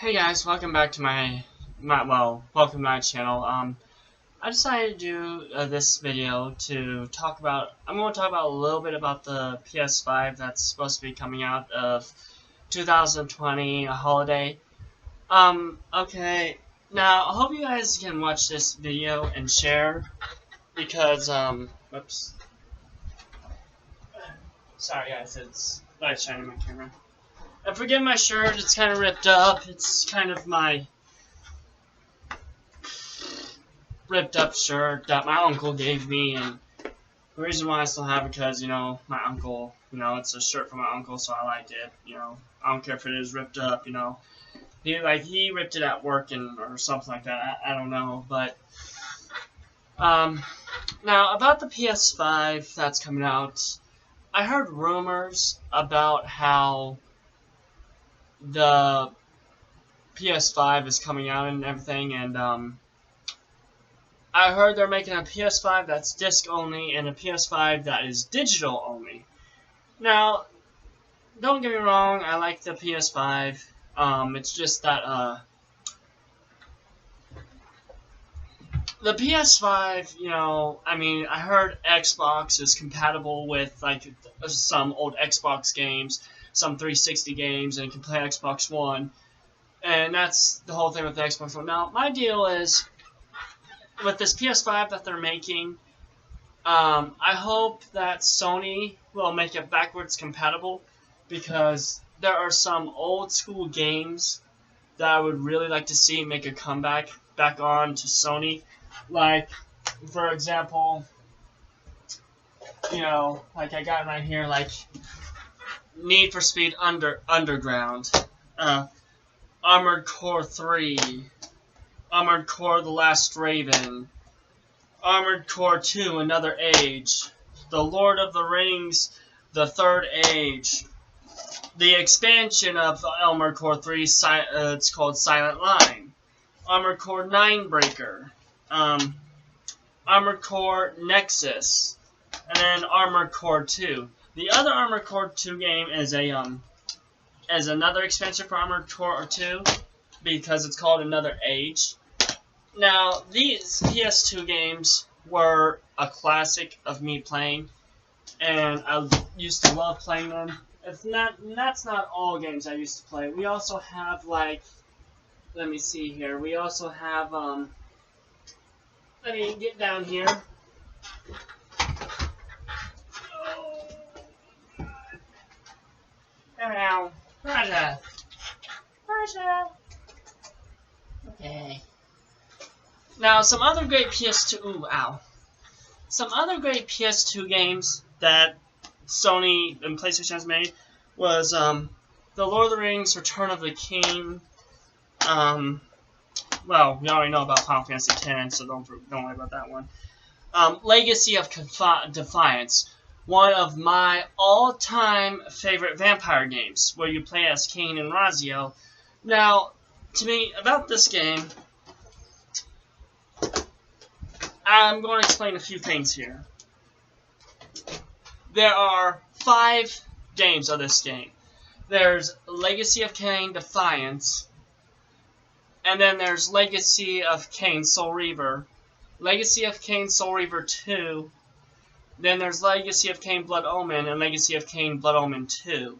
Hey guys, welcome back to welcome to my channel. I decided to do this video to talk about. I'm going to talk about a little bit about the PS5 that's supposed to be coming out of 2020, a holiday. Okay. Now I hope you guys can watch this video and share because whoops. Sorry guys, it's light shining my camera. And forgive my shirt, it's kind of ripped up. It's kind of my ripped up shirt that my uncle gave me, and the reason why I still have it because, my uncle, it's a shirt from my uncle, so I like it, I don't care if it is ripped up, he ripped it at work or something like that, I don't know, but, now, about the PS5 that's coming out, I heard rumors about how the PS5 is coming out and everything, and I heard they're making a PS5 that's disc only and a PS5 that is digital only. Now, don't get me wrong, I like the PS5. It's just that the PS5, I heard Xbox is compatible with like some old Xbox games, some 360 games, and you can play Xbox One. And that's the whole thing with the Xbox One. Now, my deal is, with this PS5 that they're making, I hope that Sony will make it backwards compatible, because there are some old school games that I would really like to see make a comeback back on to Sony. Like, for example, like I got right here, like Need for Speed Underground, Armored Core 3, Armored Core The Last Raven, Armored Core 2 Another Age, The Lord of the Rings The Third Age, the expansion of Armored Core 3, it's called Silent Line, Armored Core 9 Breaker, Armored Core Nexus, and then Armored Core 2. The other Armored Core 2 game is another expansion for Armored Core 2, because it's called Another Age. Now, these PS2 games were a classic of me playing, and I used to love playing them. That's not all games I used to play. We also have, like, let me see here. We also have, let me get down here. Oh, Raja. Okay. Now, some other great PS2 games that Sony and PlayStation has made was The Lord of the Rings: Return of the King. Well, we already know about Final Fantasy X, so don't worry about that one. Legacy of Defiance, one of my all-time favorite vampire games, where you play as Cain and Razio. Now, to me, about this game, I'm going to explain a few things here. There are 5 games of this game. There's Legacy of Kain Defiance, and then there's Legacy of Kain Soul Reaver, Legacy of Kain Soul Reaver 2, then there's Legacy of Kain Blood Omen, and Legacy of Kain Blood Omen 2.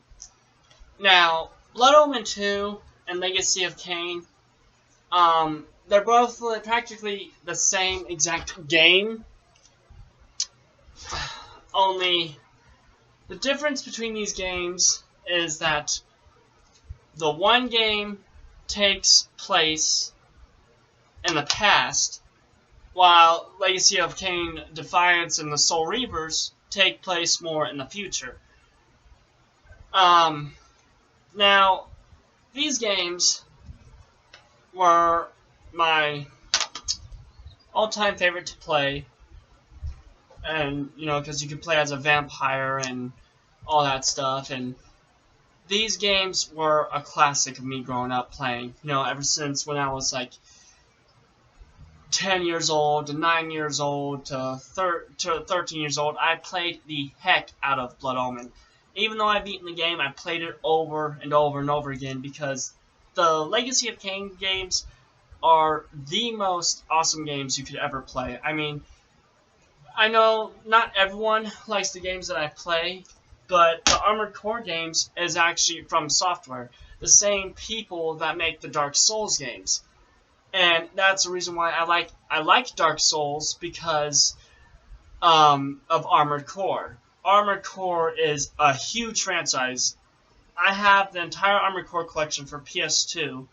Now, Blood Omen 2 and Legacy of Kain, they're both practically the same exact game, only the difference between these games is that the one game takes place in the past, while Legacy of Kain Defiance and the Soul Reavers take place more in the future. Now, these games were my all-time favorite to play, and, because you could play as a vampire and all that stuff, and these games were a classic of me growing up playing, ever since when I was, like, 10 years old to 9 years old to 13 years old, I played the heck out of Blood Omen. Even though I've beaten the game, I played it over and over and over again because the Legacy of Kain games are the most awesome games you could ever play. I mean, I know not everyone likes the games that I play, but the Armored Core games is actually from Software, the same people that make the Dark Souls games. And that's the reason why I like Dark Souls, because of Armored Core. Armored Core is a huge franchise. I have the entire Armored Core collection for PS2,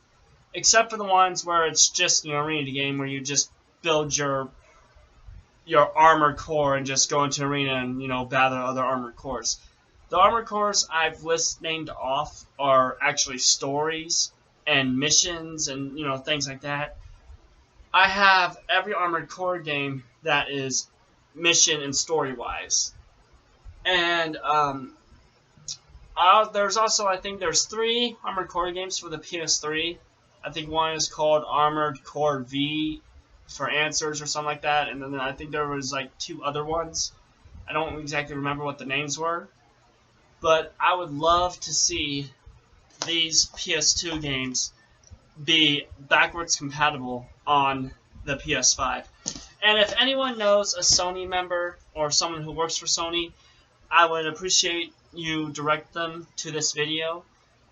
except for the ones where it's just an arena game where you just build your armored core and just go into an arena and battle other armored cores. The armored cores I've named off are actually stories and missions and things like that. I have every armored core game that is mission and story wise, and there's also, I think there's 3 Armored Core games for the PS3. I think one is called Armored Core V for Answers or something like that, and then I think there was like 2 other ones. I don't exactly remember what the names were, but I would love to see these PS2 games be backwards compatible on the PS5. And if anyone knows a Sony member or someone who works for Sony, I would appreciate you direct them to this video,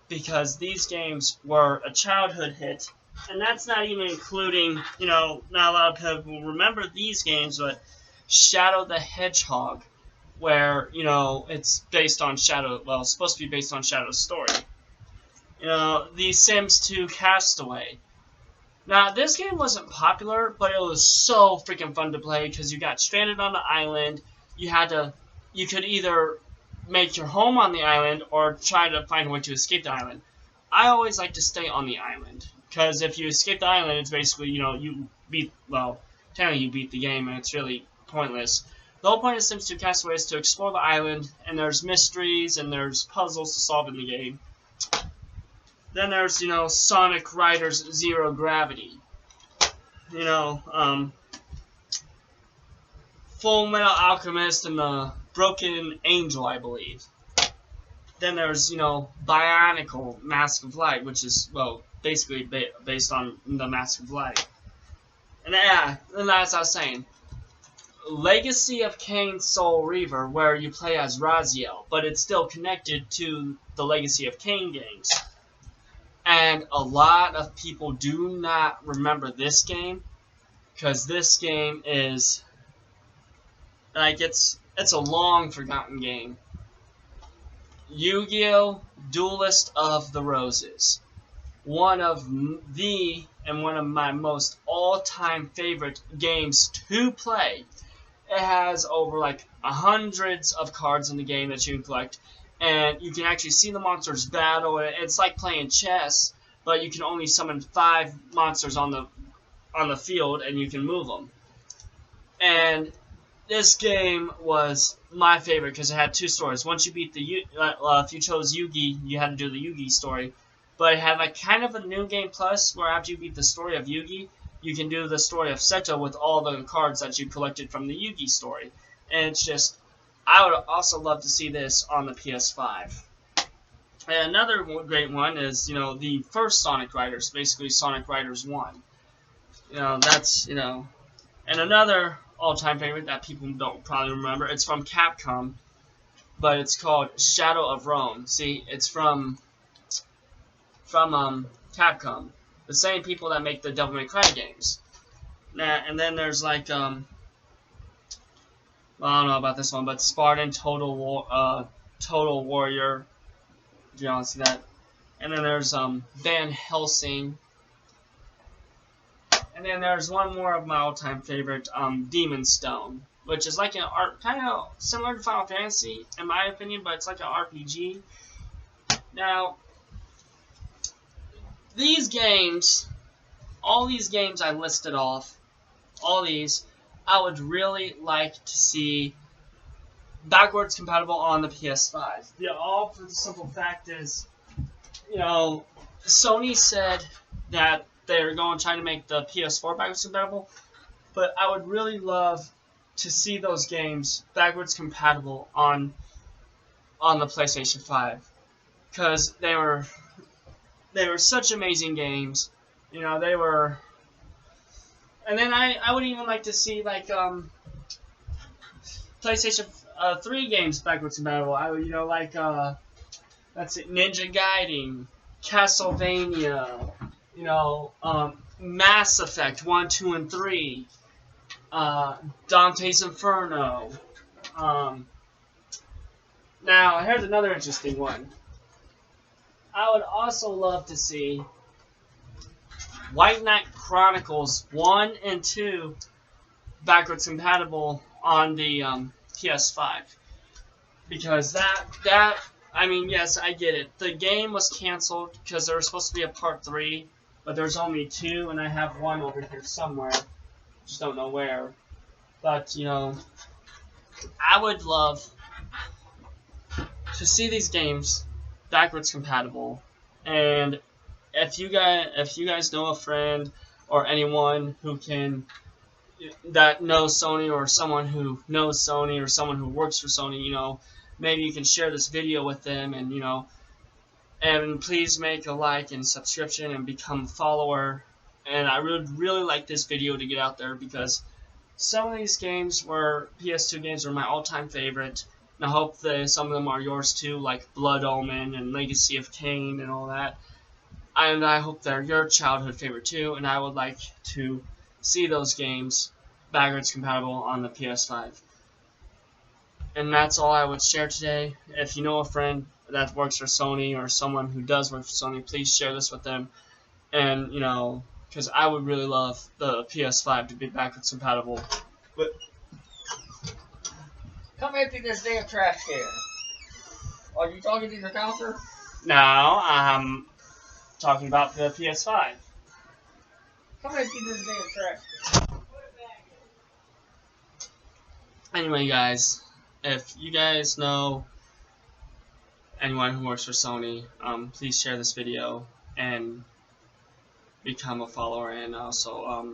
because these games were a childhood hit, and that's not even including, not a lot of people remember these games, but Shadow the Hedgehog, where, it's based on Shadow, well, it's supposed to be based on Shadow's story. The Sims 2 Castaway. Now, this game wasn't popular, but it was so freaking fun to play, because you got stranded on the island. You could either make your home on the island or try to find a way to escape the island. I always like to stay on the island, because if you escape the island, it's basically, technically you beat the game, and it's really pointless. The whole point of Sims 2 Castaway is to explore the island, and there's mysteries, and there's puzzles to solve in the game. Then there's, Sonic Riders Zero Gravity. Full Metal Alchemist and the Broken Angel, I believe. Then there's, Bionicle Mask of Light, which is, well, basically based on the Mask of Light. And and as I was saying, Legacy of Kain Soul Reaver, where you play as Raziel, but it's still connected to the Legacy of Kain games. And a lot of people do not remember this game, because this game is, like, it's a long forgotten game. Yu-Gi-Oh! Duelist of the Roses. One of my most all-time favorite games to play. It has over like hundreds of cards in the game that you can collect, and you can actually see the monsters battle. It's like playing chess, but you can only summon 5 monsters on the field, and you can move them. And this game was my favorite because it had 2 stories. Once you beat if you chose Yugi, you had to do the Yugi story. But it had like kind of a new game plus, where after you beat the story of Yugi, you can do the story of Seto with all the cards that you collected from the Yugi story. And it's just, I would also love to see this on the PS5. And another great one is, the first Sonic Riders, basically Sonic Riders 1. And another all-time favorite that people don't probably remember, it's from Capcom, but it's called Shadow of Rome. See, it's from Capcom, the same people that make the Devil May Cry games. And then there's like I don't know about this one, but Spartan Total Warrior. Do you all see that? And then there's Van Helsing. And then there's one more of my all-time favorite, Demon Stone, which is like an kind of similar to Final Fantasy, in my opinion, but it's like an RPG. Now, these games, all these games I listed off, all these, I would really like to see backwards compatible on the PS5. All for the simple fact is, Sony said that they're going to try to make the PS4 backwards compatible, but I would really love to see those games backwards compatible on the PlayStation 5, because they were They were such amazing games. You know, they were. And then I would even like to see like PlayStation 3 games backwards compatible. I would, you know, like that's it, Ninja Gaiden, Castlevania, you know, Mass Effect 1, 2, and 3, Dante's Inferno. Um, Now, here's another interesting one. I would also love to see White Knight Chronicles 1 and 2 backwards compatible on the PS5. Because I mean, yes, I get it. The game was canceled because there was supposed to be a part 3, but there's only 2, and I have one over here somewhere. Just don't know where. But, you know, I would love to see these games backwards compatible. And if you guys know a friend or anyone who can that knows Sony, or someone who knows Sony, or someone who works for Sony, you know, maybe you can share this video with them, and you know, and please make a like and subscription and become a follower. And I would really like this video to get out there, because some of these games were PS2 games were my all-time favorite. And I hope that some of them are yours too, like Blood Omen and Legacy of Kain and all that. And I hope they're your childhood favorite too, and I would like to see those games backwards compatible on the PS5. And that's all I would share today. If you know a friend that works for Sony, or someone who does work for Sony, please share this with them. And, you know, because I would really love the PS5 to be backwards compatible. But come empty this damn trash can. Are you talking to your counselor? now I'm talking about the PS5. Come empty this damn trash can. Anyway, guys, if you guys know anyone who works for Sony, please share this video and become a follower. And also,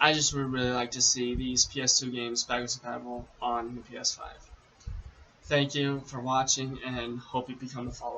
I just would really like to see these PS2 games backwards compatible on the PS5. Thank you for watching, and hope you become a follower.